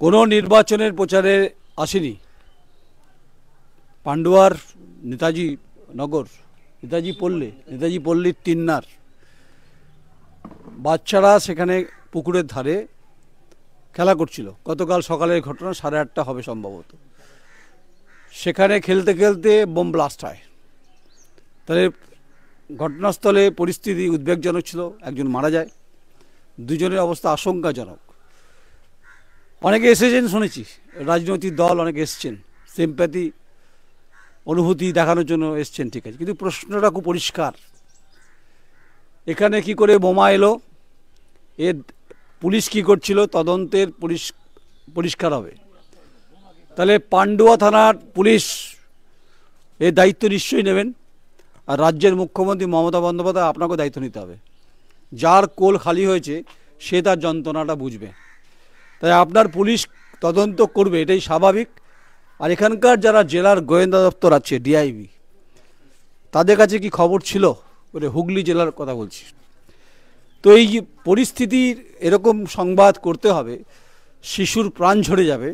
কোনো নির্বাচনের প্রচারে আসেনি। পান্ডুয়ার নেতাজি নগর, নেতাজি পল্লীর তিন্নার বাচ্চারা সেখানে পুকুরের ধারে খেলা করছিল। গতকাল সকালের ঘটনা, 8:30 হবে সম্ভবত। সেখানে খেলতে খেলতে বোম ব্লাস্ট হয়। তাহলে ঘটনাস্থলে পরিস্থিতি উদ্বেগজনক ছিল। একজন মারা যায়, দুজনের অবস্থা আশঙ্কাজনক। অনেকে এসেছেন শুনেছি, রাজনৈতিক দল অনেকে এসছেন, সিম্প্যাথি অনুভূতি দেখানোর জন্য এসছেন, ঠিক আছে, কিন্তু প্রশ্নটা খুব পরিষ্কার, এখানে কি করে বোমা এলো, এর পুলিশ কি করছিল, তদন্তের পরিষ্কার হবে। তাহলে পান্ডুয়া থানার পুলিশ এর দায়িত্ব নিশ্চয়ই নেবেন, আর রাজ্যের মুখ্যমন্ত্রী মমতা বন্দ্যোপাধ্যায় আপনাকেও দায়িত্ব নিতে হবে। যার কোল খালি হয়েছে সে তার যন্ত্রণাটা বুঝবে। তাই আপনার পুলিশ তদন্ত করবে, এটাই স্বাভাবিক। আর এখানকার যারা জেলার গোয়েন্দা দপ্তর আছে, ডিআইবি, তাদের কাছে কি খবর ছিল, ওটা হুগলি জেলার কথা বলছি। তো এই পরিস্থিতির এরকম সংবাদ করতে হবে, শিশুর প্রাণ ঝরে যাবে।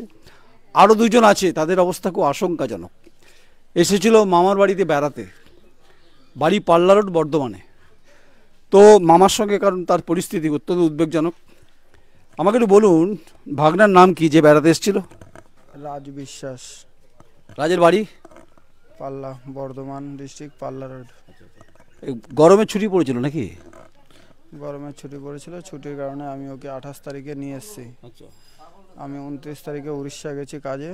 আরও দুজন আছে, তাদের অবস্থা খুব আশঙ্কাজনক। এসেছিল মামার বাড়িতে বেড়াতে, বাড়ি পাল্লা রোড, বর্ধমানে। তো মামার সঙ্গে, কারণ তার পরিস্থিতি অত্যন্ত উদ্বেগজনক। আমাকে একটু বলুন, ভাগনার নাম কি যে বেড়াতে এসেছিল? রাজ বিশ্বাস। রাজের বাড়ি পাল্লা, বর্ধমান ডিস্ট্রিক্ট, পাল্লা রোড। গরমের ছুটি পড়েছিল নাকি? গরমের ছুটি পড়েছিল, ছুটির কারণে আমি ওকে 28 তারিখে নিয়ে এসেছি। আমি 29 তারিখে উড়িষ্যা গেছি কাজে,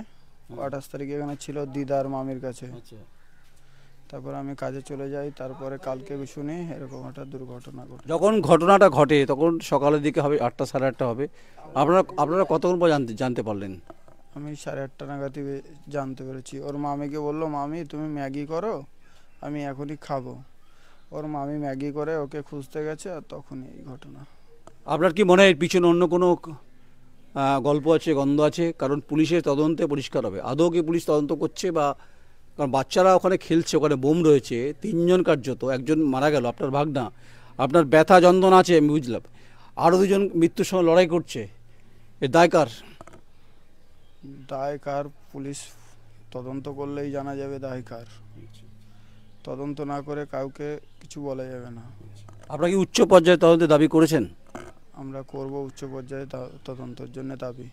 28 তারিখে এখানে ছিল দিদার মামির কাছে। তারপর আমি কাজে চলে যাই। তারপরে কালকে শুনি এরকম একটা দুর্ঘটনা ঘটে। যখন ঘটনাটা ঘটে তখন সকালের দিকে হবে, 8টা 8:30 হবে। আপনারা কতক্ষণ পর জানতে পারলেন? আমি 8:30 নাগাদই জানতে পেরেছি। ওর মামিকে বললো, মামি তুমি ম্যাগি করো, আমি এখনই খাবো। ওর মামি ম্যাগি করে ওকে খুঁজতে গেছে, আর তখনই এই ঘটনা। আপনার কি মনে হয় এর পিছনে অন্য কোনো গল্প আছে, গন্ধ আছে? কারণ পুলিশের তদন্তে পরিষ্কার হবে আদৌ কি পুলিশ তদন্ত করছে, বা কারণ বাচ্চারা ওখানে খেলছে, ওখানে বোম রয়েছে, 3 জন কার্যত, একজন মারা গেল আপনার ভাগনা, আপনার ব্যথা যন্ত্রণা আছে আমি বুঝলাম, আরও 2জন মৃত্যুর সঙ্গে লড়াই করছে, এর দায় কার? দায় কার পুলিশ তদন্ত করলেই জানা যাবে দায় কার। তদন্ত না করে কাউকে কিছু বলা যাবে না। আপনারা কি উচ্চ পর্যায়ে তদন্তের দাবি করেছেন? আমরা করব উচ্চ পর্যায়ে তদন্তের জন্য দাবি।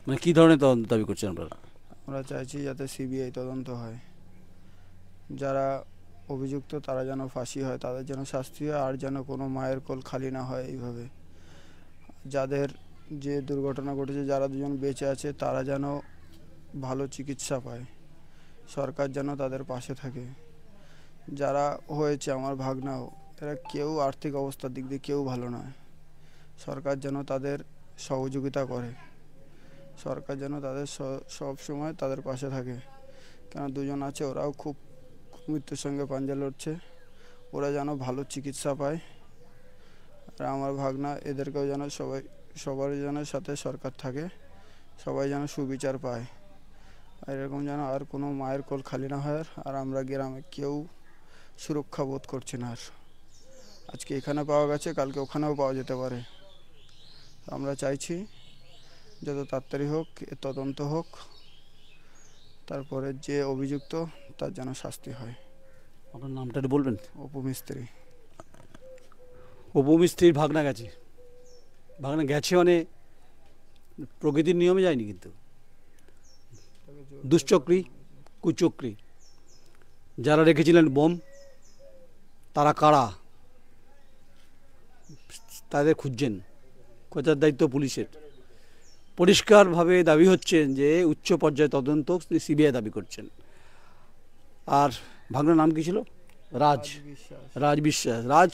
মানে কী ধরনের তদন্ত দাবি করছেন আপনারা? আমরা চাইছি যাতে সিবিআই তদন্ত হয়, যারা অভিযুক্ত তারা যেন ফাঁসি হয়, তাদের যেন শাস্তি হয়, আর যেন কোনো মায়ের কোল খালি না হয় এইভাবে। যাদের যে দুর্ঘটনা ঘটেছে, যারা 2জন বেঁচে আছে, তারা যেন ভালো চিকিৎসা পায়, সরকার যেন তাদের পাশে থাকে। যারা হয়েছে আমার ভাগনাও, এরা কেউ আর্থিক অবস্থার দিক দিয়ে কেউ ভালো নয়। সরকার যেন তাদের সহযোগিতা করে, সরকার যেন তাদের সব সময় তাদের পাশে থাকে। কেন 2জন আছে, ওরাও খুব মৃত্যুর সঙ্গে পাঞ্জা লড়ছে, ওরা যেন ভালো চিকিৎসা পায়। আর আমার ভাগনা, এদেরকেও যেন সবার যেন সাথে সরকার থাকে, সবাই যেন সুবিচার পায়। আর এরকম যেন আর কোনো মায়ের কোল খালি না হয়। আর আমরা গ্রামে কেউ সুরক্ষা বোধ করছি না। আর আজকে এখানে পাওয়া গেছে, কালকে ওখানেও পাওয়া যেতে পারে। আমরা চাইছি যত তাড়াতাড়ি হোক এর তদন্ত হোক, তারপরে যে অভিযুক্ত তার যেন শাস্তি হয়। আপনার নামটা একটু বলবেন? অপু মিস্ত্রি। অপু মিস্ত্রির ভাগনা গেছে মানে প্রকৃতির নিয়মে যায়নি, কিন্তু দুশ্চক্রী কুচক্রী যারা রেখেছিলেন বোম, তারা কারা, তাদের খুঁজছেন, খোঁজার দায়িত্ব পুলিশের। পরিষ্কারভাবে দাবি হচ্ছেন যে উচ্চ পর্যায়ে তদন্ত সিবিআই দাবি করছেন। আর ভাগনার নাম কি ছিল? রাজ বিশ্বাস। রাজ,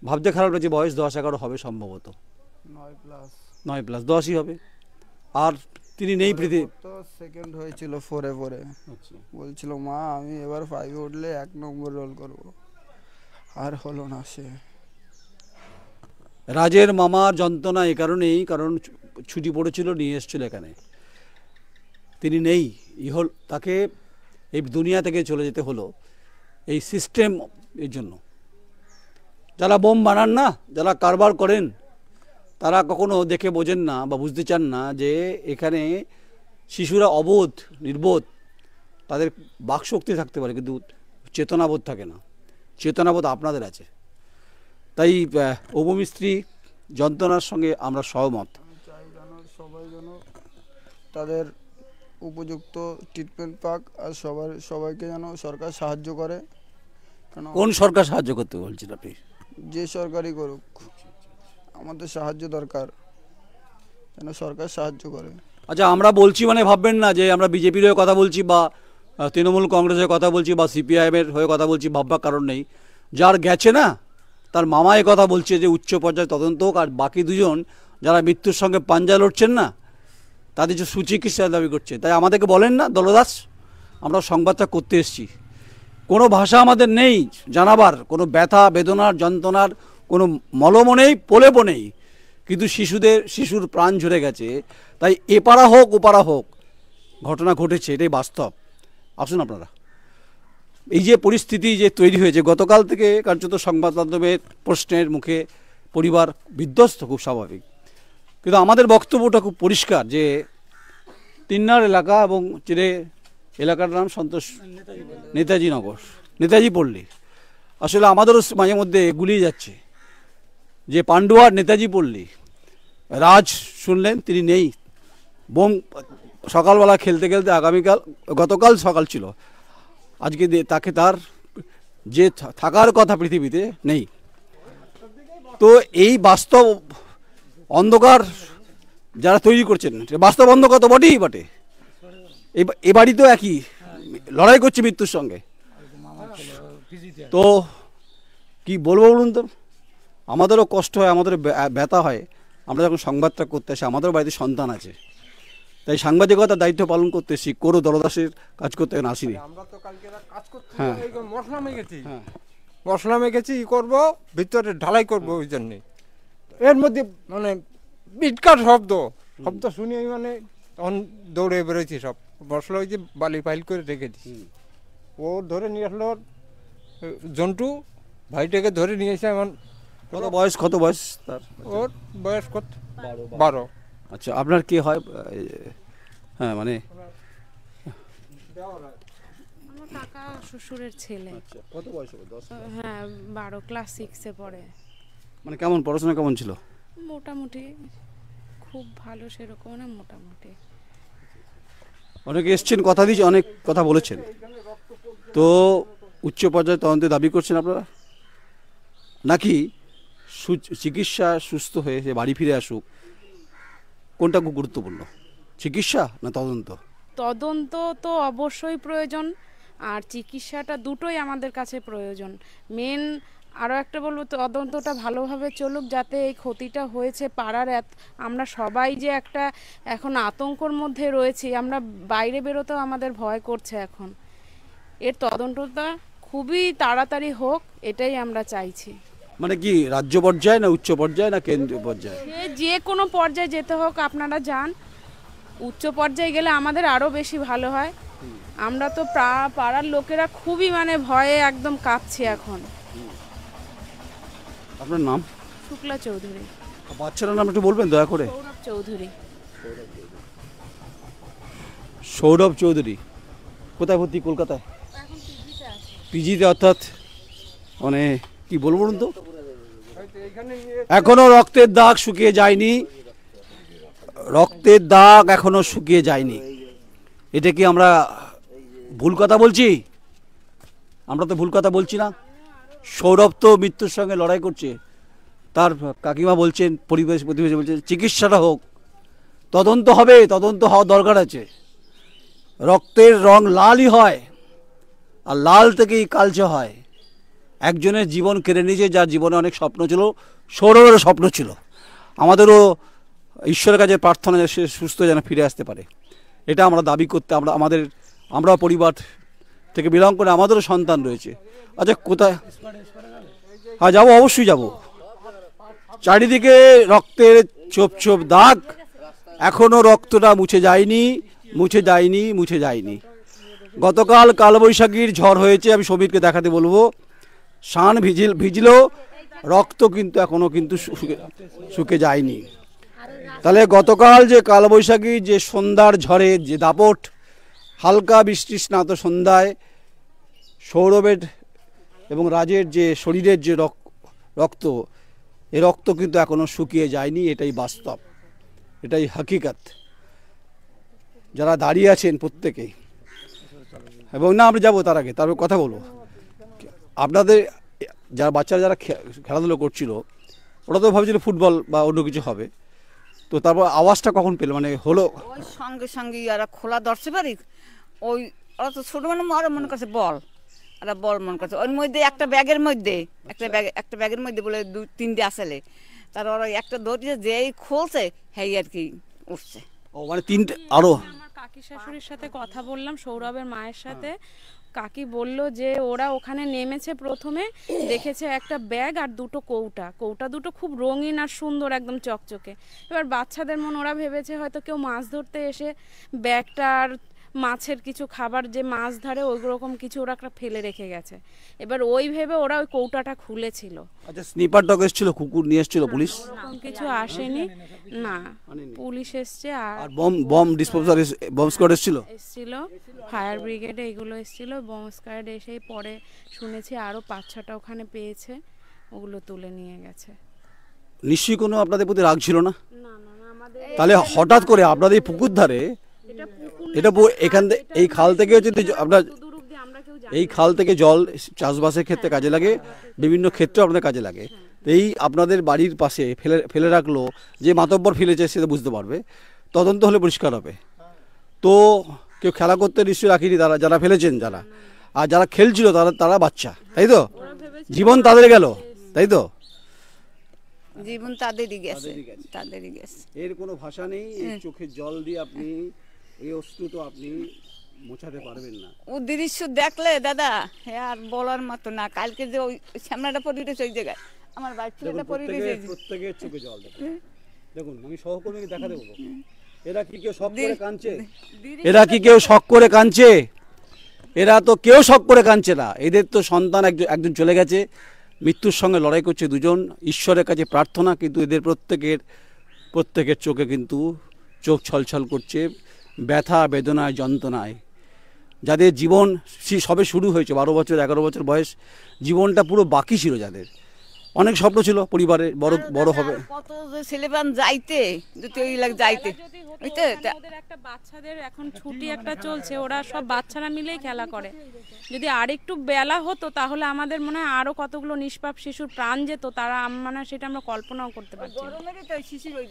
ভাবতে খারাপ লাগছে, বয়স 10-11 হবে সম্ভবত, 9+10ই হবে। আর তিনি নেই পৃথিবী, সেকেন্ড হয়েছিল 4-এ পড়ে। বলছিল, মা আমি এবার 5-এ উঠলে 1 নম্বর রোল করব, আর হলো না। সে রাজের মামার যন্ত্রণা এ কারণেই, কারণ ছুটি পড়েছিল, নিয়ে এসেছিল এখানে, তিনি নেই, তাকে এই দুনিয়া থেকে চলে যেতে হলো এই সিস্টেম এর জন্য। যারা বোম বানান না, যারা কারবার করেন, তারা কখনো দেখে বোঝেন না বা বুঝতে চান না যে এখানে শিশুরা অবোধ নির্বোধ, তাদের বাকশক্তি থাকতে পারে কিন্তু চেতনাবোধ থাকে না। চেতনাবোধ আপনাদের আছে। তাই অবমিস্ত্রি যন্ত্রণার সঙ্গে আমরা সহমত। চাই যেন সবাই যেন তাদের উপযুক্ত ট্রিটমেন্ট পাক, আর সবাইকে যেন সরকার সাহায্য করে। কেন কোন সরকার সাহায্য করতে বলছেন আপনি? যে সরকারই করুক, আমাদের সাহায্য দরকার, যেন সরকার সাহায্য করে। আচ্ছা, আমরা বলছি মানে ভাববেন না যে আমরা বিজেপির হয়ে কথা বলছি বা তৃণমূল কংগ্রেসের কথা বলছি বা সিপিআইএমের হয়ে কথা বলছি, ভাববার কারণ নেই। যার গেছে না তার মামা এ কথা বলছে যে উচ্চ পর্যায়ে তদন্ত হোক, আর বাকি দুজন যারা মৃত্যুর সঙ্গে পাঞ্জা লড়ছেন না তাদের যে সুচিকিৎসার দাবি করছে। তাই আমাদেরকে বলেন না দলদাস, আমরা সংবাদটা করতে এসেছি। কোনো ভাষা আমাদের নেই জানাবার, কোনো ব্যথা বেদনার যন্ত্রণার কোনো মলমও নেই, প্রলেপও নেই, কিন্তু শিশুর প্রাণ ঝরে গেছে। তাই এপাড়া হোক ওপাড়া হোক ঘটনা ঘটেছে, এটাই বাস্তব। আসুন আপনারা, এই যে পরিস্থিতি যে তৈরি হয়েছে গতকাল থেকে কার্যত সংবাদ মাধ্যমের প্রশ্নের মুখে পরিবার বিধ্বস্ত, খুব স্বাভাবিক। কিন্তু আমাদের বক্তব্যটা খুব পরিষ্কার যে তিন্নার এলাকা এবং চিরে এলাকার নাম সন্তোষ নেতাজি নগর, নেতাজি পল্লী। আসলে আমাদেরও মাঝে মধ্যে গুলিয়ে যাচ্ছে যে পান্ডুয়ার নেতাজি পল্লী। রাজ শুনলেন, তিনি নেই। বোম সকালবেলা খেলতে খেলতে গতকাল সকাল ছিল, আজকে তাকে তার যে থাকার কথা পৃথিবীতে নেই। তো এই বাস্তব অন্ধকার যারা তৈরি করছেন, বাস্তব অন্ধকার তো বটেই বটে। এ বাড়িতেও একই লড়াই করছে মৃত্যুর সঙ্গে। তো কি বলবো বলুন তো, আমাদেরও কষ্ট হয়, আমাদের ব্যথা হয়। আমরা যখন সংবাদটা করতে আসি, আমাদেরও বাড়িতে সন্তান আছে, তাই সাংবাদিকতার দায়িত্ব পালন করতে এসেছি, কোনো দলদাসের কাজ করতে আসিনি। আমরা তো কালকে কাজ করতে হ্যাঁ। মশলা মেখেছি, মশলা মেখেছি ই করবো, ভিতরে ঢালাই করবো, ওই জন্যে এর মধ্যে মানে বিটকার শব্দ শুনি আমি, মানে তখন দৌড়ে বেরোচ্ছি। সব মশলা ওই যে বালি ফাইল করে রেখেছি, ও ধরে নিয়ে আসলো জন্টু ভাইটাকে ধরে নিয়ে এসে এমন। কত বয়স তার? ওর বয়স কত? 12। আচ্ছা, আপনার কি হয়? হ্যাঁ, মানে আমার কাকা শ্বশুরের ছেলে। আচ্ছা, কত বয়স হবে? 10? হ্যাঁ, 12, ক্লাস 6-এ পড়ে। মানে কেমন পড়াশোনা কেমন ছিল? মোটামুটি, খুব ভালো সেরকম না, মোটামুটি। অনেকে এসছেন, কথা দিয়েছে, অনেক কথা বলেছেন। তো উচ্চ পর্যায়ে তদন্তের দাবি করছেন আপনারা, নাকি চিকিৎসা সুস্থ হয়ে সে বাড়ি ফিরে আসুক? কোনটা খুব গুরুত্বপূর্ণ, চিকিৎসা না তদন্ত? তদন্ত তো অবশ্যই প্রয়োজন, আর চিকিৎসাটা দুটোই আমাদের কাছে প্রয়োজন। মেন আরও একটা বলবো, তদন্তটা ভালোভাবে চলুক, যাতে এই ক্ষতিটা হয়েছে পাড়ার আমরা সবাই যে একটা এখন আতঙ্কর মধ্যে রয়েছি, আমরা বাইরে বেরোতেও আমাদের ভয় করছে এখন। এর তদন্তটা খুবই তাড়াতাড়ি হোক, এটাই আমরা চাইছি। মানে কি রাজ্য পর্যায়ে না উচ্চ পর্যায়ে না কেন্দ্রীয় পর্যায়ে? যে কোনো পর্যায়ে যেতে হোক, আপনারা যান। উচ্চ পর্যায়ে গেলে আমাদের আরও বেশি ভালো হয়। আমরা তো পাড়ার লোকেরা খুবই মানে ভয়ে একদম কাঁপছি এখন। আপনার নাম? শুক্লা চৌধুরী। বাচ্চাটার নাম একটু বলবেন দয়া করে? সৌরভ চৌধুরী। সৌরভ চৌধুরী। কোথায় ভর্তি? কলকাতায় পিজিতে। অর্থাৎ মানে কি বলবো বলুন তো, এখনো রক্তের দাগ শুকিয়ে যায়নি, রক্তের দাগ এখনো শুকিয়ে যায়নি। এটা কি আমরা ভুল কথা বলছি? আমরা তো ভুল কথা বলছি না। সৌরভ তো মৃত্যুর সঙ্গে লড়াই করছে, তার কাকিমা বলছেন, প্রতিবেশী বলছেন চিকিৎসাটা হোক, তদন্ত হবে, তদন্ত হওয়া দরকার আছে। রক্তের রং লালই হয়, আর লাল থেকেই কালচে হয়। একজনের জীবন কেড়ে নিয়েছে, যার জীবনে অনেক স্বপ্ন ছিল, সৌরভেরও স্বপ্ন ছিল। আমাদেরও ঈশ্বরের কাছে প্রার্থনা যে সে সুস্থ যেন ফিরে আসতে পারে, এটা আমরা দাবি করতে, আমরা পরিবার থেকে বিলং করে, আমাদেরও সন্তান রয়েছে। আচ্ছা, কোথায়? হ্যাঁ, যাবো, অবশ্যই যাব। চারিদিকে রক্তের ছোপ ছোপ দাগ, এখনো রক্তটা মুছে যায়নি, মুছে যায়নি, মুছে যায়নি। গতকাল কালবৈশাখীর ঝড় হয়েছে, আমি সমীরকে দেখাতে বলবো। শান ভিজলো, রক্ত কিন্তু এখনো কিন্তু শুকে যায়নি। তাহলে গতকাল যে কালবৈশাখী যে সন্ধ্যার ঝড়ে যে দাপট, হালকা বৃষ্টি স্নাত সন্ধ্যায় সৌরভের এবং রাজের যে শরীরের যে রক্ত, এই রক্ত কিন্তু এখনো শুকিয়ে যায়নি। এটাই বাস্তব, এটাই হাকিকত। যারা দাঁড়িয়ে আছেন প্রত্যেকেই, এবং না আমরা যাবো তার আগে তারপর কথা বলবো। আপনাদের যারা বাচ্চারা যারা খেলাধুলো করছিল, ওরা তো ভাবছিল ফুটবল বা অন্য কিছু হবে, তো তারপর আওয়াজটা কখন পেল, মানে হলো? ওই সঙ্গে সঙ্গে ওরা খোলা ধরতে পারি, ওই ওরা তো ছোট মানে ওরা মনে করছে বল, ওরা বল মনে করছে ওর মধ্যে একটা ব্যাগের মধ্যে একটা ব্যাগের মধ্যে বলে 2-3টে আসলে, তার ওরা একটা ধরিয়ে যেই খুলছে হেই আর কি উঠছে। ও মানে তিনটে আরো। আমার কাকি শাশুড়ির সাথে কথা বললাম, সৌরভের মায়ের সাথে। কাকি বলল যে ওরা ওখানে নেমেছে, প্রথমে দেখেছে একটা ব্যাগ আর দুটো কৌটা দুটো খুব রঙিন আর সুন্দর, একদম চকচকে। এবার বাচ্চাদের মন, ওরা ভেবেছে হয়তো কেউ মাছ ধরতে এসে ব্যাগটা আর মাছের কিছু খাবার যে মাছ ধরে ওই রকম কিছু ওরা একটা ফেলে রেখে গেছে। এবার ওই ভেবে ওরা ওই কৌটাটা খুলেছিল। আচ্ছা, স্নিপার ডগ এসেছিল, কুকুর নিয়ে এসেছিল পুলিশ? এরকম কিছু আসেনি, না পুলিশ এসছে। আর বম ডিসপোজার বম স্কোয়াড এসেছিল? এসছিল, ফায়ার ব্রিগেডে এগুলো এসছিল। বম স্কোয়াড এসেই পরে শুনেছি আরও 5-6টা ওখানে পেয়েছে, ওগুলো তুলে নিয়ে গেছে। নিশ্চয়ই কোনো আপনাদের প্রতি রাগ ছিল না? না না না, আমাদের তাহলে হঠাৎ করে আপনাদের এই পুকুর ধারে, এটা এখান থেকে এই খাল থেকে হচ্ছে আপনার দূর অব্দি আমরা কেউ এই খাল থেকে জল চাষবাসের ক্ষেত্রে কাজে লাগে, বিভিন্ন ক্ষেত্রে আপনাদের কাজে লাগে। এই আপনাদের বাড়ির পাশে ফেলে রাখলো, যে মাতব্বর ফেলেছে সেটা বুঝতে পারবে, তদন্ত হলে পরিষ্কার হবে। তো কেউ খেলা করতে নিশ্চয়ই রাখিনি তারা, যারা ফেলেছেন যারা, আর যারা খেলছিল তারা বাচ্চা, তাই তো? জীবন তাদের গেল, তাই তো? জীবন তাদেরই গেছে, তাদেরই গেছে। এর কোনো ভাষা নেই। এই চোখের জল দিয়ে আপনি এই অশ্রু তো আপনি মোছাতে পারবেন না। ও দৃশ্য দেখলে দাদা হ্যাঁ আর বলার মতো না। কালকে যে ওই সামনাটা পড়ে উঠেছে ওই জায়গায়, আমার বাড়ি ছেলেটা পড়ে উঠেছে। প্রত্যেকের চোখে জল দেখুন, আমি সহকর্মীকে দেখা দেবো। এরা কি কেউ শখ করে কাঁদছে? এরা কি কেউ শখ করে কাঁদছে? এরা তো কেউ শখ করে কাঁদছে না। এদের তো সন্তান একজন চলে গেছে, মৃত্যুর সঙ্গে লড়াই করছে দুজন, ঈশ্বরের কাছে প্রার্থনা, কিন্তু এদের প্রত্যেকের চোখে কিন্তু চোখ ছলছল করছে ব্যথা বেদনায় যন্ত্রণায়। যাদের জীবন সবে শুরু হয়েছে, 12 বছর 11 বছর বয়স, জীবনটা পুরো বাকি ছিল, যাদের অনেক স্বপ্ন ছিল পরিবারে বড় হবে। কত যে ছেলেবান যাইতে যদি ওই লাগ যাইতে ওইতে ওদের একটা বাচ্চাদের এখন ছুটি একটা চলছে, ওরা সব বাচ্চারা মিলেই খেলা করে। যদি আরেকটু বেলা হতো তাহলে আমাদের মনে হয় আরো কতগুলো নিষ্পাপ শিশুর প্রাণ যেত, তারা মানে সেটা আমরা কল্পনাও করতে পারছি না।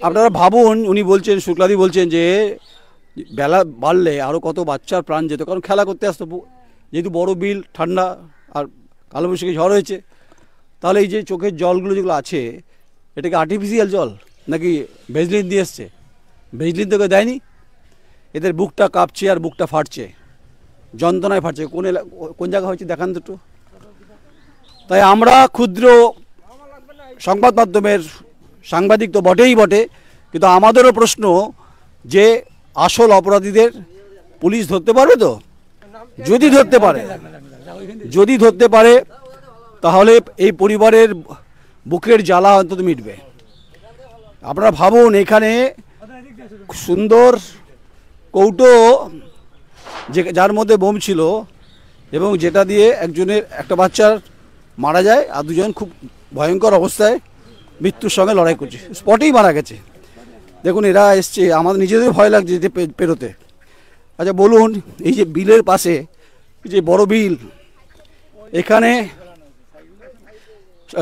আপনারা ভাবুন, উনি বলছেন, শুক্লাদি বলছেন যে বেলা বাড়লে আরও কত বাচ্চার প্রাণ যেত, কারণ খেলা করতে আসতো। যেহেতু বড় বিল, ঠান্ডা আর কালবৈশাখী ঝড় হয়েছে, তাহলে এই যে চোখের জলগুলো যেগুলো আছে, এটাকে আর্টিফিশিয়াল জল নাকি ভেজলিন দিয়ে এসছে? ভেজলিন তোকে দেয়নি। এদের বুকটা কাঁপছে আর বুকটা ফাটছে, যন্ত্রণায় ফাটছে। কোন জায়গা হয়েছে দেখান দুটো। তাই আমরা ক্ষুদ্র সংবাদ মাধ্যমের সাংবাদিক তো বটেই বটে, কিন্তু আমাদেরও প্রশ্ন যে আসল অপরাধীদের পুলিশ ধরতে পারবে তো? যদি ধরতে পারে তাহলে এই পরিবারের বুকের জ্বালা অন্তত মিটবে। আপনারা ভাবুন, এখানে সুন্দর কৌটো যার মধ্যে বোম ছিল, এবং যেটা দিয়ে একটা বাচ্চার মারা যায়, আর দুজন খুব ভয়ঙ্কর অবস্থায় মৃত্যুর সঙ্গে লড়াই করছে, স্পটেই মারা গেছে। দেখুন, এরা এসছে, আমাদের নিজেদের ভয় লাগছে যে পেরোতে। আচ্ছা বলুন, এই যে বিলের পাশে যে বড় বিল, এখানে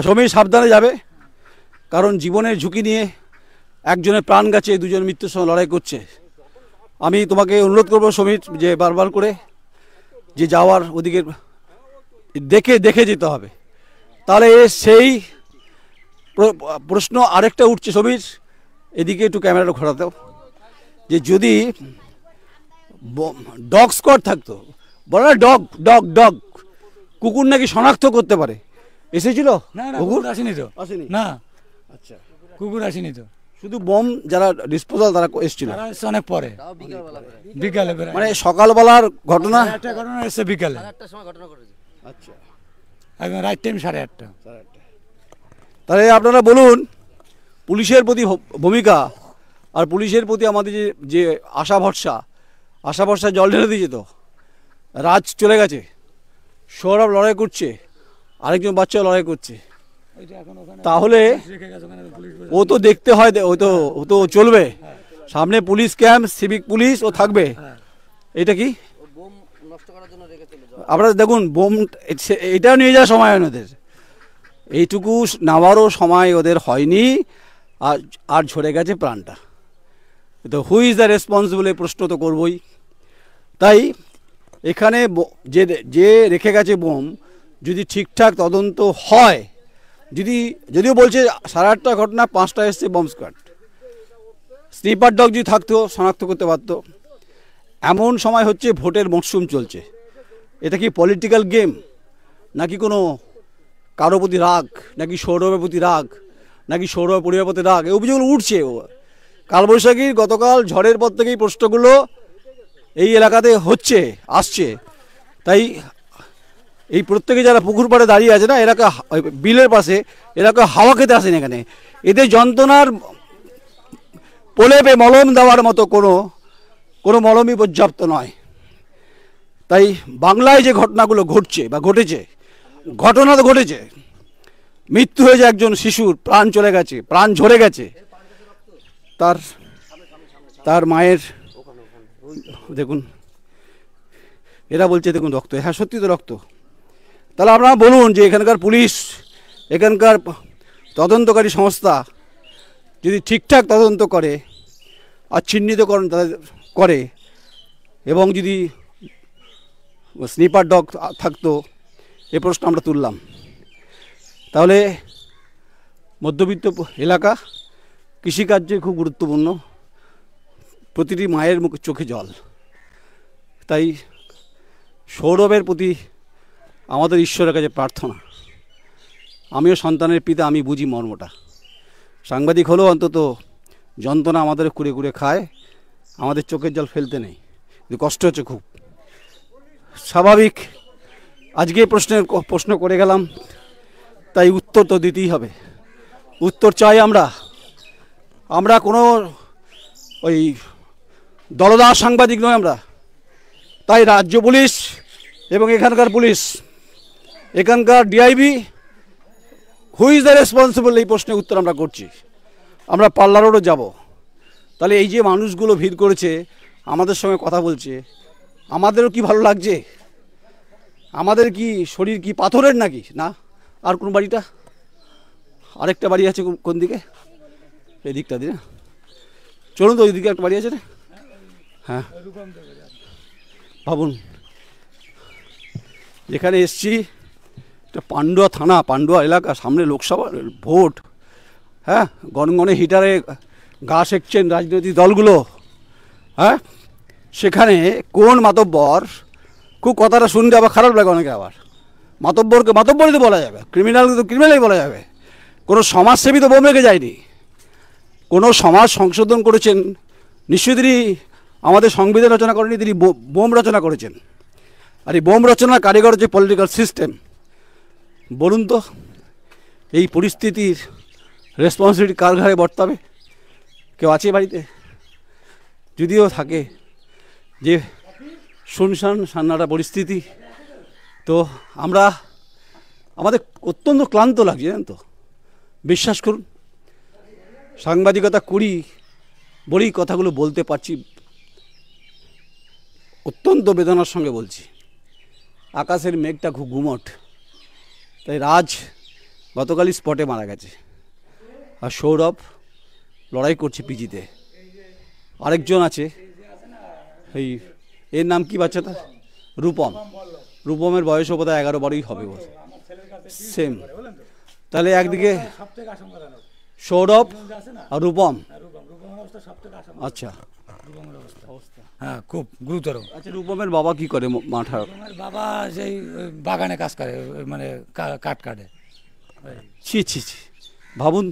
সময় সাবধানে যাবে, কারণ জীবনের ঝুঁকি নিয়ে একজনের প্রাণ গেছে, দুজন মৃত্যুর সঙ্গে লড়াই করছে। আমি তোমাকে অনুরোধ করবো সমীর, যে বারবার করে যে যাওয়ার ওদিকে দেখে যেতে হবে। তাহলে সেই প্রশ্ন আরেকটা উঠছে সমীর, এদিকে একটু ক্যামেরাটা ঘোরাতেও, যে যদি ডগ স্কোয়াড থাকতো, বলে ডগ কুকুর নাকি শনাক্ত করতে পারে, এসেছিল? কুকুর আসেনি তো। আসেনি না, আচ্ছা, কুকুর আসেনি তো। শুধু বোম যারা ডিসপোজাল তারা এসেছিল অনেক পরে, বিকালে মানে সকালবেলার ঘটনা। একটা ঘটনা এসছে বিকালে, আচ্ছা, একদম রাইট টাইম 8:30। তাহলে আপনারা বলুন পুলিশের প্রতি ভূমিকা আর পুলিশের প্রতি আমাদের যে যে আশা ভরসা জল ঢেলে দিয়েছে তো। রাজ চলে গেছে, সৌরভ লড়াই করছে, আরেকজন বাচ্চা লড়াই করছে, তাহলে ও তো দেখতে হয়, ও তো চলবে। সামনে পুলিশ ক্যাম্প, সিভিক পুলিশ ও থাকবে। এটা কি আপনারা দেখুন, বোম এটাও নিয়ে যাওয়ার সময় হয় না ওদের, এইটুকু নেওয়ারও সময় ওদের হয়নি, আর ঝরে গেছে প্রাণটা। তো হু ইজ দ্য রেসপন্সিবল, এই প্রশ্ন তো করবই। তাই এখানে যে রেখে গেছে বোম, যদি ঠিকঠাক তদন্ত হয়, যদিও বলছে 8:30 ঘটনা 5টা এসছে বম্ব স্কোয়াড, স্নিপার ডগ যদি থাকতো শনাক্ত করতে পারতো। এমন সময় হচ্ছে ভোটের মরশুম চলছে, এটা কি পলিটিক্যাল গেম নাকি কোনো কারো প্রতি রাগ, নাকি সৌরভের প্রতি রাগ, নাকি সৌরভ পরিবারের প্রতি রাগ, এই অভিযোগগুলো উঠছে। কালবৈশাখীর গতকাল ঝড়ের পর থেকেই প্রশ্নগুলো এই এলাকাতে আসছে। তাই এই প্রত্যেকে যারা পুকুর পাড়ে দাঁড়িয়ে আছে না, এলাকা বিলের পাশে, এলাকা হাওয়া খেতে আসেন এখানে, এদের যন্ত্রণার প্রলেপে মলম দেওয়ার মতো কোনো মলমই পর্যাপ্ত নয়। তাই বাংলায় যে ঘটনাগুলো ঘটছে বা ঘটনা তো ঘটেছে, মৃত্যু হয়েছে একজন শিশুর, প্রাণ চলে গেছে, প্রাণ ঝরে গেছে, তার মায়ের দেখুন, এরা বলছে দেখুন রক্ত, হ্যাঁ সত্যি তো রক্ত। তাহলে আপনারা বলুন যে এখানকার পুলিশ, এখানকার তদন্তকারী সংস্থা যদি ঠিকঠাক তদন্ত করে আর চিহ্নিতকরণ করে, এবং যদি স্নিপার ডগ থাকতো, এ প্রশ্ন আমরা তুললাম, তাহলে মধ্যবিত্ত এলাকা, কৃষিকার্যে খুব গুরুত্বপূর্ণ, প্রতিটি মায়ের মুখে চোখে জল। তাই সৌরভের প্রতি আমাদের ঈশ্বরের কাছে প্রার্থনা। আমিও সন্তানের পিতা, আমি বুঝি মর্মটা। সাংবাদিক হলেও অন্তত যন্ত্রণা আমাদের কুড়ে কুড়ে খায়, আমাদের চোখের জল ফেলতে নেই, কিন্তু কষ্ট হচ্ছে খুব স্বাভাবিক। আজকে প্রশ্ন করে গেলাম, তাই উত্তর তো দিতেই হবে। উত্তর চাই আমরা কোনো ওই দলদাস সাংবাদিক নয় আমরা। তাই রাজ্য পুলিশ এবং এখানকার পুলিশ, এখানকার DIB, who is the responsible, এই প্রশ্নের উত্তর আমরা করছি। আমরা পাল্লা রোডও যাব। তাহলে এই যে মানুষগুলো ভিড় করেছে, আমাদের সঙ্গে কথা বলছে, আমাদেরও কি ভালো লাগছে? আমাদের কি শরীর কি পাথরের নাকি? না। আর কোন বাড়িটা, আরেকটা বাড়ি আছে কোন দিকে, এই দিকটা দিয়ে চলুন তো, ওই দিকে একটা বাড়ি আছে না, হ্যাঁ ভাবুন, যেখানে এসছি একটা পান্ডুয়া থানা, পান্ডুয়া এলাকা, সামনে লোকসভা ভোট, হ্যাঁ গনগনে হিটারে গা সেঁকছেন রাজনৈতিক দলগুলো, হ্যাঁ সেখানে কোন মাতব্বর, খুব কথাটা শুনতে আবার খারাপ লাগে অনেকে, আবার মাতব্বরই তো বলা যাবে, ক্রিমিনালকে তো ক্রিমিনালই বলা যাবে। কোনো সমাজসেবী তো বোম রেখে যায়নি, কোনো সমাজ সংশোধন করেছেন নিশ্চয়ই তিনি, আমাদের সংবিধান রচনা করেনি, তিনি বোম রচনা করেছেন। আর এই বোম রচনার কারিগর হচ্ছে পলিটিক্যাল সিস্টেম। বলুন তো এই পরিস্থিতির রেসপন্সিবিলিটি কার ঘাড়ে বর্তাবে? কেউ আছে বাড়িতে? যদিও থাকে, যে শুনশান সান্নাটা পরিস্থিতি, তো আমাদের অত্যন্ত ক্লান্ত লাগছে, জানেন তো, বিশ্বাস করুন। সাংবাদিকতা করি বলেই কথাগুলো বলতে পারছি, অত্যন্ত বেদনার সঙ্গে বলছি। আকাশের মেঘটা খুব গুমট। তাই রাজ গতকালই স্পটে মারা গেছে, আর সৌরভ লড়াই করছে পিজিতে। আরেকজন আছে, এর নাম কি বাচ্চাটা, রূপমের বয়সও বোধহয় 11-12 হবে, সেম। তাহলে একদিকে সৌরভ আর রূপম, আচ্ছা হ্যাঁ খুব গুরুতর। আচ্ছা, রূপমের বাবা কি করে? মাঠা বাবা সেই বাগানে কাজ করে, মানে কাঠ কাটে। ছি ছি ছি, ভাবুন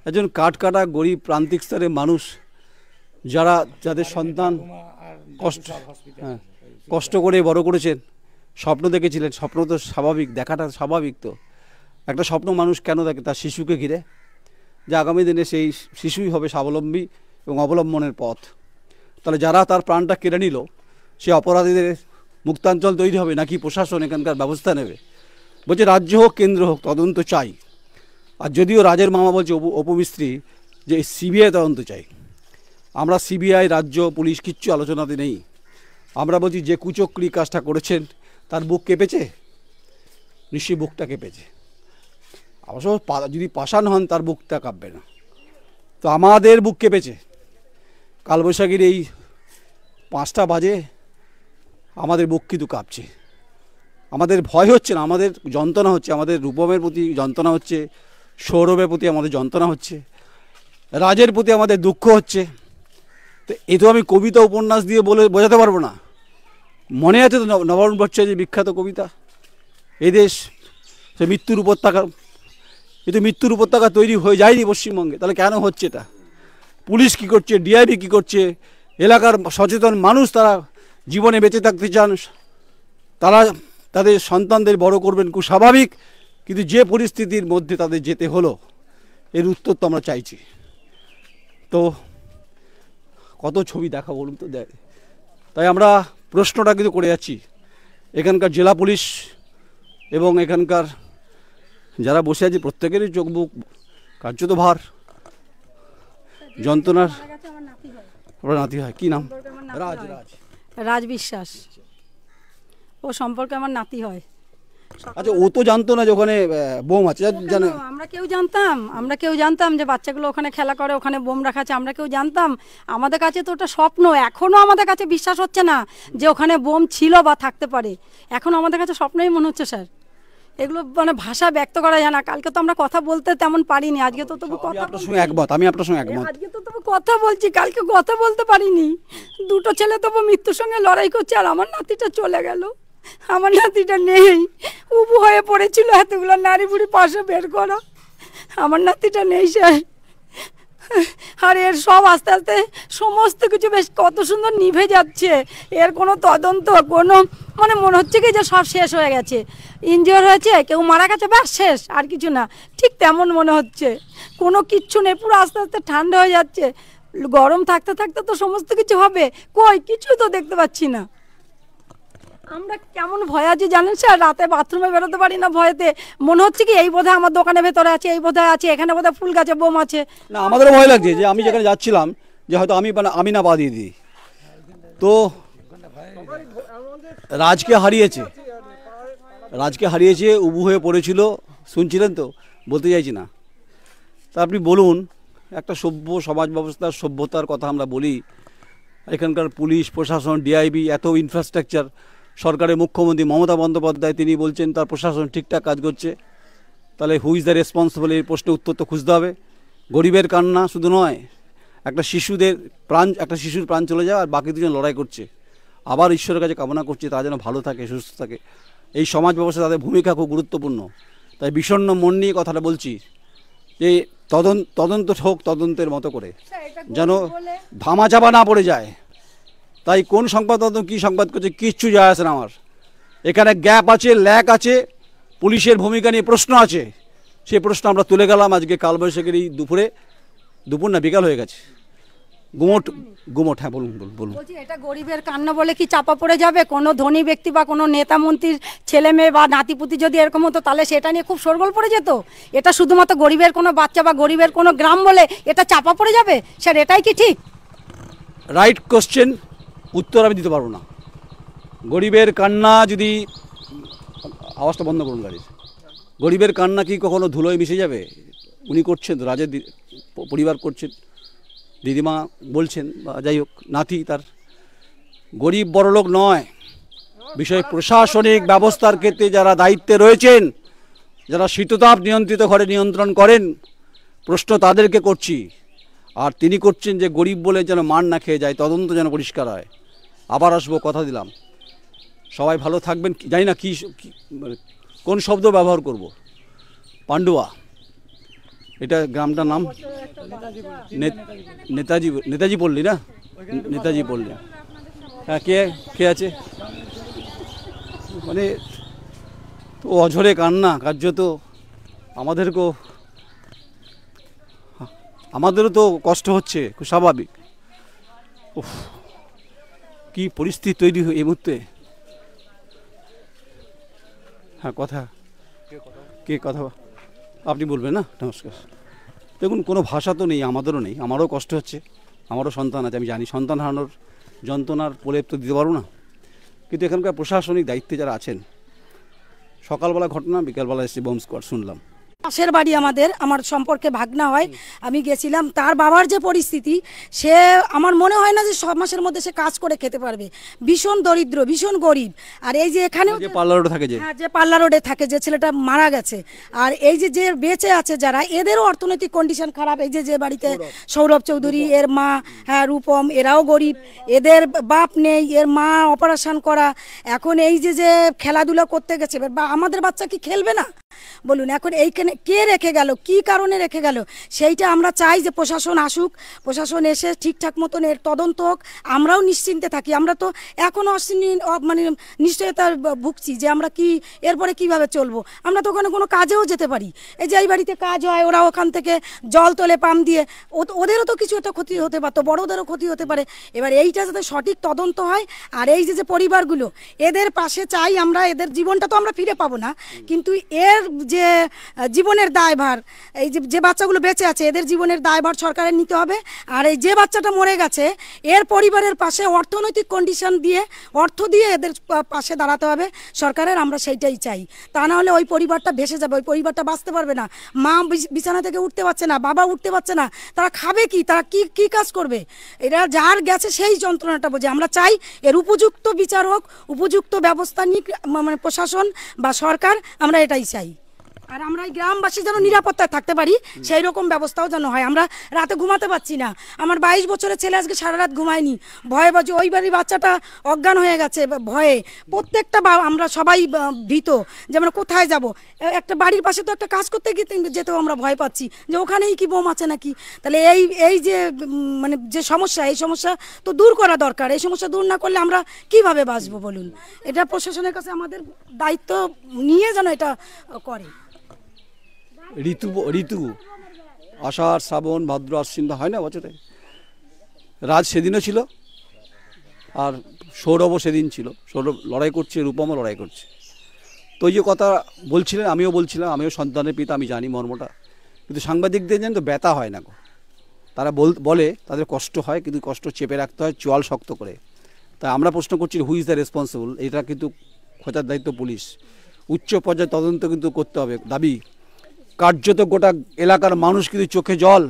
একজন কাঠ কাটা গরিব প্রান্তিক স্তরের মানুষ, যাদের সন্তান কষ্ট করে বড় করেছেন, স্বপ্ন দেখেছিলেন, স্বপ্ন তো স্বাভাবিক, দেখাটা স্বাভাবিক, তো একটা স্বপ্ন মানুষ কেন দেখে? তার শিশুকে ঘিরে, যে আগামী দিনে সেই শিশুই হবে স্বাবলম্বী এবং অবলম্বনের পথ। তাহলে যারা তার প্রাণটা কেড়ে নিল, সে অপরাধীদের মুক্তাঞ্চল তৈরি হবে নাকি প্রশাসন এখানকার ব্যবস্থা নেবে? বলছে রাজ্য হোক কেন্দ্র হোক তদন্ত চাই। আর যদিও রাজের মামা বলছে উপমিস্ত্রি যে সিবিআই তদন্ত চাই, আমরা সিবিআই রাজ্য পুলিশ কিচ্ছু আলোচনাতে নেই। আমরা বলছি যে কুচক্রি কাজটা করেছেন তার বুক কেঁপেছে, নিশ্চয়ই বুকটা কেঁপেছে। অবশ্য যদি পাষাণ হন তার বুকটা কাঁপবে না, তো আমাদের বুক কেঁপেছে। কালবৈশাখীর এই 5টা বাজে আমাদের বুক কিন্তু কাঁপছে। আমাদের ভয় হচ্ছে না, আমাদের যন্ত্রণা হচ্ছে, আমাদের রূপমের প্রতি যন্ত্রণা হচ্ছে, সৌরভের প্রতি আমাদের যন্ত্রণা হচ্ছে, রাজের প্রতি আমাদের দুঃখ হচ্ছে। তো এ তো আমি কবিতা উপন্যাস দিয়ে বলে বোঝাতে পারবো না। মনে আছে তো নবারুণ ভট্টাচার্যের বিখ্যাত কবিতা, এদেশ সে মৃত্যুর উপত্যকা। এ তো মৃত্যুর উপত্যকা তৈরি হয়ে যায়নি পশ্চিমবঙ্গে, তাহলে কেন হচ্ছে এটা? পুলিশ কি করছে, ডিআইবি কি করছে, এলাকার সচেতন মানুষ তারা জীবনে বেঁচে থাকতে চান, তারা তাদের সন্তানদের বড় করবেন, খুব স্বাভাবিক। কিন্তু যে পরিস্থিতির মধ্যে তাদের যেতে হলো, এর উত্তর তো আমরা চাইছি। তো কত ছবি দেখা বলুন তো, দেয়। তাই আমরা প্রশ্নটা কিন্তু করে যাচ্ছি এখানকার জেলা পুলিশ এবং এখানকার যারা বসে আছে প্রত্যেকেরই চোখ মুখ কার্যত ভার যন্ত্রণার। আপনার নাতি হয়, কি নাম? রাজ। রাজ বিশ্বাস, ও সম্পর্কে আমার নাতি হয়। আচ্ছা, ও তো জানতো না যে ওখানে বোম আছে, জানে? আমরা কেউ জানতাম যে বাচ্চাগুলো ওখানে খেলা করে, ওখানে বোম রাখা আছে, আমরা কেউ জানতাম? আমাদের কাছে তো ওটা স্বপ্ন। এখনো আমাদের কাছে বিশ্বাস হচ্ছে না যে ওখানে বোম ছিল বা থাকতে পারে। এখনো আমাদের কাছে স্বপ্নই মনে হচ্ছে স্যার। এগুলো মানে ভাষা ব্যক্ত করা যায় না। কালকে তো আমরা কথা বলতে তেমন পারিনি, আজকে তো তবু কথা আপনার সঙ্গে একমত, আমি আপনার সঙ্গে একমত। আজকে তো তবু কথা বলছি, কালকে কথা বলতে পারিনি। দুটো ছেলে তবু মৃত্যুর সঙ্গে লড়াই করছে, আর আমার নাতিটা চলে গেল। আমার নাতিটা নেই, উবু হয়ে পড়েছিল, এতগুলো নারী বুড়ি পাশে বের করা। আমার নাতিটা নেই স্যার। আর এর সব আস্তে আস্তে সমস্ত কিছু বেশ কত সুন্দর নিভে যাচ্ছে। এর কোনো তদন্ত, কোনো মানে মনে হচ্ছে কি যে সব শেষ হয়ে গেছে, ইনজিওর হয়েছে, কেউ মারা গেছে, ব্যাস শেষ, আর কিছু না। ঠিক তেমন মনে হচ্ছে, কোনো কিচ্ছু নেই। পুরো আস্তে আস্তে ঠান্ডা হয়ে যাচ্ছে। গরম থাকতে থাকতে তো সমস্ত কিছু হবে, কই কিছুই তো দেখতে পাচ্ছি না। আমরা কেমন ভয় আছি জানেন স্যার, রাতে বাথরুমে বেরোতে পারি না ভয়েতে। মনে হচ্ছে কি এই বোধহয় আমার দোকানের ভেতরে আছে, এই বোধহয় আছে, এখানে বোধহয় ফুল গাছে বোম আছে। না, আমাদেরও ভয় লাগছে যে আমি যেখানে যাচ্ছিলাম যে হয়তো আমি না পা দিয়ে দিই। তো রাজকে হারিয়েছে, উবু হয়ে পড়েছিল, শুনছিলেন তো, বলতে চাইছি না। তা আপনি বলুন, একটা সভ্য সমাজ ব্যবস্থার সভ্যতার কথা আমরা বলি, এখানকার পুলিশ প্রশাসন, ডিআইবি, এত ইনফ্রাস্ট্রাকচার, সরকারের মুখ্যমন্ত্রী মমতা বন্দ্যোপাধ্যায় তিনি বলছেন তার প্রশাসন ঠিকঠাক কাজ করছে। তাহলে হু ইজ দ্য রেসপন্সিবল, এই প্রশ্নের উত্তর তো খুঁজতে হবে। গরিবের কান্না শুধু নয়, একটা শিশুর প্রাণ চলে যায় আর বাকি দুজন লড়াই করছে। আবার ঈশ্বরের কাছে কামনা করছে তারা যেন ভালো থাকে, সুস্থ থাকে। এই সমাজ ব্যবস্থা তাদের ভূমিকা খুব গুরুত্বপূর্ণ। তাই বিষণ্ণ মন নিয়ে কথাটা বলছি যে তদন্ত হোক তদন্তের মতো করে, যেন ধামাচাপা না পড়ে যায়। তাই কোন সংবাদ মাধ্যম কী সংবাদ করছে কিচ্ছু যায় আসে না আমার। এখানে গ্যাপ আছে, ল্যাক আছে, পুলিশের ভূমিকা নিয়ে প্রশ্ন আছে। সেই প্রশ্ন আমরা তুলে গেলাম আজকে কালবৈশাখীর এই দুপুর না বিকাল হয়ে গেছে। গুমট। হ্যাঁ বলুন। বলছি এটা গরিবের কান্না বলে কি চাপা পড়ে যাবে? কোনো ধনী ব্যক্তি বা কোনো নেতা মন্ত্রীর ছেলে মেয়ে বা নাতিপুতি যদি এরকম হতো তাহলে সেটা নিয়ে খুব শোরগোল পড়ে যেত। এটা শুধুমাত্র গরিবের কোনো বাচ্চা বা গরিবের কোনো গ্রাম বলে এটা চাপা পড়ে যাবে স্যার? এটাই কি ঠিক? রাইট কোশ্চেন, উত্তর আমি দিতে পারবো না। গরিবের কান্না যদি, আওয়াজটা বন্ধ করুন গাড়ির, গরিবের কান্না কি কখনো ধুলোয় মিশে যাবে? উনি করছেন, রাজের পরিবার করছেন, দিদিমা বলছেন, বা যাই হোক নাতি তার। গরিব বড়লোক নয়, বিষয় প্রশাসনিক ব্যবস্থার ক্ষেত্রে যারা দায়িত্বে রয়েছেন, যারা শীততাপ নিয়ন্ত্রিত ঘরে নিয়ন্ত্রণ করেন, প্রশ্ন তাদেরকে করছি। আর তিনি করছেন যে গরিব বলে যেন মার না খেয়ে যায়, তদন্ত যেন পরিষ্কার হয়। আবার আসবো, কথা দিলাম। সবাই ভালো থাকবেন। জানি না কোন শব্দ ব্যবহার করব। পান্ডুয়া, এটা গ্রামটার নাম নেতাজি পল্লী না? নেতাজি পল্লী। হ্যাঁ, কে আছে? মানে তো অঝরে কান্না, কার্যত আমাদেরও তো কষ্ট হচ্ছে, খুব স্বাভাবিক। উফ, কি পরিস্থিতি তৈরি এই মুহূর্তে। হ্যাঁ, কে কথা আপনি বলবেন না? নমস্কার। দেখুন, কোনো ভাষা তো নেই, আমাদেরও নেই। আমারও কষ্ট হচ্ছে, আমারও সন্তান আছে, আমি জানি। সন্তান হারানোর যন্ত্রণার প্রলেপ তো দিতে পারবো না, কিন্তু এখানকার প্রশাসনিক দায়িত্বে যারা আছেন, সকালবেলা ঘটনা, বিকালবেলা এসে বোম স্কোয়াড শুনলাম। পাশের বাড়ি আমার সম্পর্কে ভাগনা হয়, আমি গেছিলাম। তার বাবার যে পরিস্থিতি, সে আমার মনে হয় না যে সব মাসের মধ্যে সে কাজ করে খেতে পারবে। ভীষণ দরিদ্র, ভীষণ গরিব। আর এই যে এখানে যে পাল্লা রোডে থাকে, যে পাল্লা রোডে থাকে, যে ছেলেটা মারা গেছে, আর এই যে বেঁচে আছে যারা, এদেরও অর্থনৈতিক কন্ডিশন খারাপ। এই যে বাড়িতে সৌরভ চৌধুরী, এর মা, হ্যাঁ রূপম, এরাও গরিব, এদের বাপ নেই, এর মা অপারেশন করা। এখন এই যে খেলাধুলা করতে গেছে, বা আমাদের বাচ্চা কি খেলবে না বলুন? এখন এইখানে কে রেখে গেল, কি কারণে রেখে গেল, সেইটা আমরা চাই যে প্রশাসন আসুক, প্রশাসন এসে ঠিকঠাক মতন এর তদন্ত হোক, আমরাও নিশ্চিন্তে থাকি। আমরা তো এখনও মানে নিশ্চয়তা ভুগছি যে আমরা কি এরপরে কিভাবে চলবো। আমরা তো ওখানে কোনো কাজেও যেতে পারি। এই যে এই বাড়িতে কাজ হয়, ওরা ওখান থেকে জল তোলে পাম্প দিয়ে, ওদেরও তো কিছু একটা ক্ষতি হতে পারতো, বড়োদেরও ক্ষতি হতে পারে। এবার এইটা যাতে সঠিক তদন্ত হয়, আর এই যে পরিবারগুলো, এদের পাশে চাই আমরা। এদের জীবনটা তো আমরা ফিরে পাবো না, কিন্তু এর যে জীবনের দায়ভার, এই যে বাচ্চাগুলো বেঁচে আছে, এদের জীবনের দায়ভার সরকারের নিতে হবে। আর এই যে বাচ্চাটা মরে গেছে, এর পরিবারের পাশে অর্থনৈতিক কন্ডিশন দিয়ে, অর্থ দিয়ে এদের পাশে দাঁড়াতে হবে সরকারের। আমরা সেইটাই চাই। তা না হলে ওই পরিবারটা ভেসে যাবে, ওই পরিবারটা বাঁচতে পারবে না। মা বিছানা থেকে উঠতে পারছে না, বাবা উঠতে পারছে না, তারা খাবে কি, তারা কি কাজ করবে? এরা যার গেছে সেই যন্ত্রণাটা বোঝে। আমরা চাই এর উপযুক্ত বিচার হোক, উপযুক্ত ব্যবস্থা নিক, মানে প্রশাসন বা সরকার, আমরা এটাই চাই। আর আমরা এই গ্রামবাসী যেন নিরাপত্তায় থাকতে পারি, সেই রকম ব্যবস্থাও যেন হয়। আমরা রাতে ঘুমাতে পারছি না। আমার 22 বছরের ছেলে আজকে সারা রাত ঘুমায়নি, ভয়ে বাজে। ওই বাড়ির বাচ্চাটা অজ্ঞান হয়ে গেছে ভয়ে। প্রত্যেকটা আমরা সবাই ভীত যে আমরা কোথায় যাব। একটা বাড়ির পাশে তো একটা কাজ করতে যেতেও আমরা ভয় পাচ্ছি যে ওখানেই কি বোম আছে নাকি। তাহলে এই যে মানে যে সমস্যা, এই সমস্যা তো দূর করা দরকার। এই সমস্যা দূর না করলে আমরা কিভাবে বাঁচবো বলুন? এটা প্রশাসনের কাছে আমাদের দায়িত্ব নিয়ে যেন এটা করে। ঋতু আষাঢ়, শ্রাবণ, ভাদ্র, আশ্বিন হয় না বছরে। রাজ সেদিনও ছিল, আর সৌরভও সেদিন ছিল। সৌরভ লড়াই করছে, রূপমও লড়াই করছে। তো এই যে কথা বলছিলেন, আমিও বলছিলাম, আমিও সন্তানের পিতা, আমি জানি মর্মটা। কিন্তু সাংবাদিকদের যেন তো ব্যথা হয় না গো। তারা বলে তাদের কষ্ট হয়, কিন্তু কষ্ট চেপে রাখতে হয় চোয়াল শক্ত করে। তাই আমরা প্রশ্ন করছি, হু ইজ দ্য রেসপন্সিবল? এটা কিন্তু খোঁজার দায়িত্ব পুলিশ। উচ্চ পর্যায়ে তদন্ত কিন্তু করতে হবে, দাবি। কার্যত গোটা এলাকার মানুষ কিন্তু চোখে জল,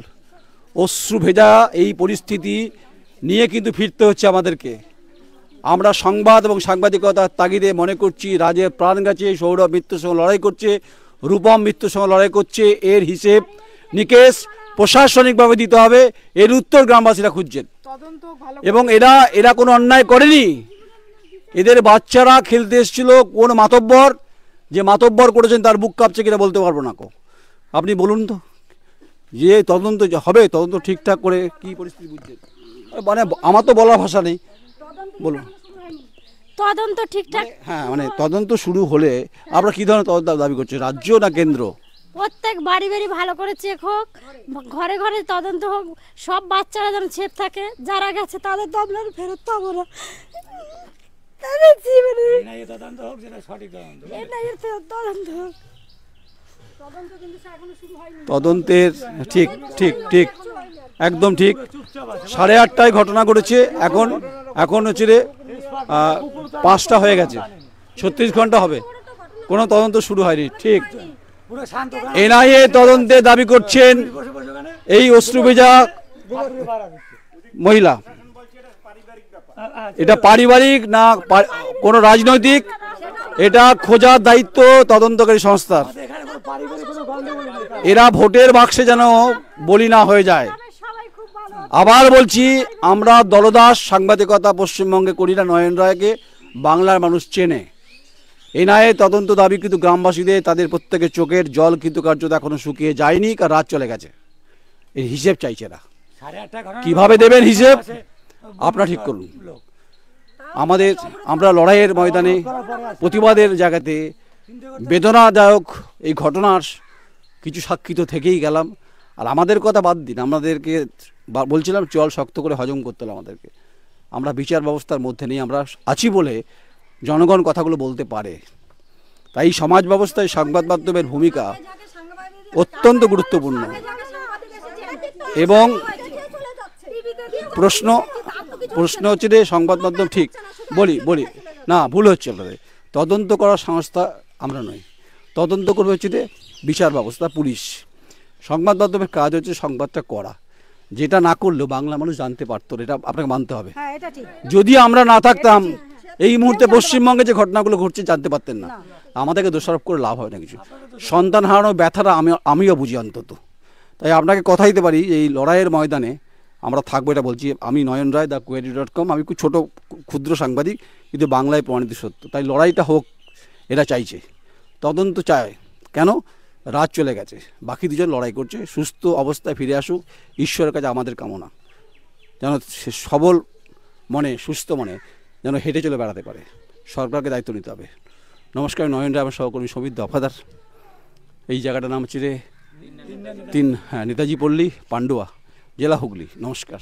অশ্রু ভেজা এই পরিস্থিতি নিয়ে কিন্তু ফিরতে হচ্ছে আমাদেরকে। আমরা সংবাদ এবং সাংবাদিকতার তাগিদে মনে করছি রাজের প্রাণ গেছে, সৌরভ মৃত্যুর সঙ্গে লড়াই করছে, রূপম মৃত্যুর সঙ্গে লড়াই করছে। এর হিসেব নিকেশ প্রশাসনিকভাবে দিতে হবে। এর উত্তর গ্রামবাসীরা খুঁজছেন। এবং এরা কোনো অন্যায় করেনি। এদের বাচ্চারা খেলতে এসেছিল, কোন মাতব্বর যে মাতব্বর করেছেন তার বুক কাঁপছে কিনা বলতে পারবো না। আপনি বলুন তো, যে তদন্ত হবে, তদন্ত ঠিকঠাক করে কি পরিস্থিতি বুঝছেন? মানে আমার তো বলার ভাষা নেই, বলুন। তদন্ত ঠিকঠাক, হ্যাঁ, মানে তদন্ত শুরু হলে আমরা কি ধরনের তদন্ত দাবি করছি, রাজ্য না কেন্দ্র? প্রত্যেক বাড়ি বাড়ি ভালো করে চেক হোক, ঘরে ঘরে তদন্ত হোক, সব বাচ্চারা যেন সেফ থাকে। যারা গেছে তাদের তো আমরা ফেরত পাবো না। তদন্ত হোক, যেটা সঠিক তদন্ত হোক। তদন্তের ঠিক ঠিক ঠিক একদম ঠিক। 8:30টায় ঘটনা ঘটেছে, এখন হচ্ছে 5টা হয়ে গেছে, 36 ঘন্টা হবে, কোনো তদন্ত শুরু হয়নি। ঠিক, এনআইএ তদন্তে দাবি করছেন এই অশ্রুভেজা মহিলা। এটা পারিবারিক না কোনো রাজনৈতিক, এটা খোঁজার দায়িত্ব তদন্তকারী সংস্থার। এরা ভোটের বাক্সে যেন বলি না হয়ে যায়। আবার বলছি, আমরা দলদাস সাংবাদিকতা পশ্চিমবঙ্গে করি না। নয়ন রায়কে বাংলার মানুষ চেনে। এনআইএ তদন্ত দাবি কিন্তু গ্রামবাসীদের, তাদের প্রত্যেকের চোখের জল কিন্তু কার্যত এখনো শুকিয়ে যায়নি, কারণ রাত চলে গেছে। এর হিসেব চাইছে না। কিভাবে দেবেন হিসেব আপনারা ঠিক করুন। আমরা লড়াইয়ের ময়দানে, প্রতিবাদের জায়গাতে বেদনাদায়ক এই ঘটনার কিছু সাক্ষী তো থেকেই গেলাম। আর আমাদের কথা বাদ দিন, আমাদেরকে বলছিলাম চল শক্ত করে হজম করতে হলো আমাদেরকে। আমরা বিচার ব্যবস্থার মধ্যে নেই, আমরা আছি বলে জনগণ কথাগুলো বলতে পারে। তাই সমাজ ব্যবস্থায় সংবাদ মাধ্যমের ভূমিকা অত্যন্ত গুরুত্বপূর্ণ। এবং প্রশ্ন হচ্ছে যে সংবাদ মাধ্যম ঠিক বলি না, ভুল হচ্ছে আপনাদের। তদন্ত করার সংস্থা আমরা নই, তদন্ত করবে হচ্ছে যে বিচার ব্যবস্থা, পুলিশ। সংবাদ মাধ্যমের কাজ হচ্ছে সংবাদটা করা, যেটা না করলেও বাংলা মানুষ জানতে পারতো, এটা আপনাকে মানতে হবে। যদি আমরা না থাকতাম এই মুহূর্তে পশ্চিমবঙ্গে যে ঘটনাগুলো ঘটছে জানতে পারতেন না। আমাদেরকে দোষারোপ করে লাভ হয় না কিছু। সন্তান হারানোর ব্যথাটা আমিও বুঝি অন্তত। তাই আপনাকে কথা দিতে পারি, এই লড়াইয়ের ময়দানে আমরা থাকবো, এটা বলছি। আমি নয়ন রায়, thequery.com, আমি খুব ছোটো ক্ষুদ্র সাংবাদিক, কিন্তু বাংলায় প্রমাণিত সত্য। তাই লড়াইটা হোক, এটা চাইছে, তদন্ত চায়। কেন? রাত চলে গেছে, বাকি দুজন লড়াই করছে, সুস্থ অবস্থায় ফিরে আসুক, ঈশ্বরের কাছে আমাদের কামনা, যেন সে সবল মনে, সুস্থ মনে যেন হেঁটে চলে বেড়াতে পারে। সরকারকে দায়িত্ব নিতে হবে। নমস্কার, নয়ন রায়, আমার সহকর্মী সমীর দফাদার। এই জায়গাটার নাম হচ্ছে নেতাজি পল্লী, পান্ডুয়া, জেলা হুগলি। নমস্কার।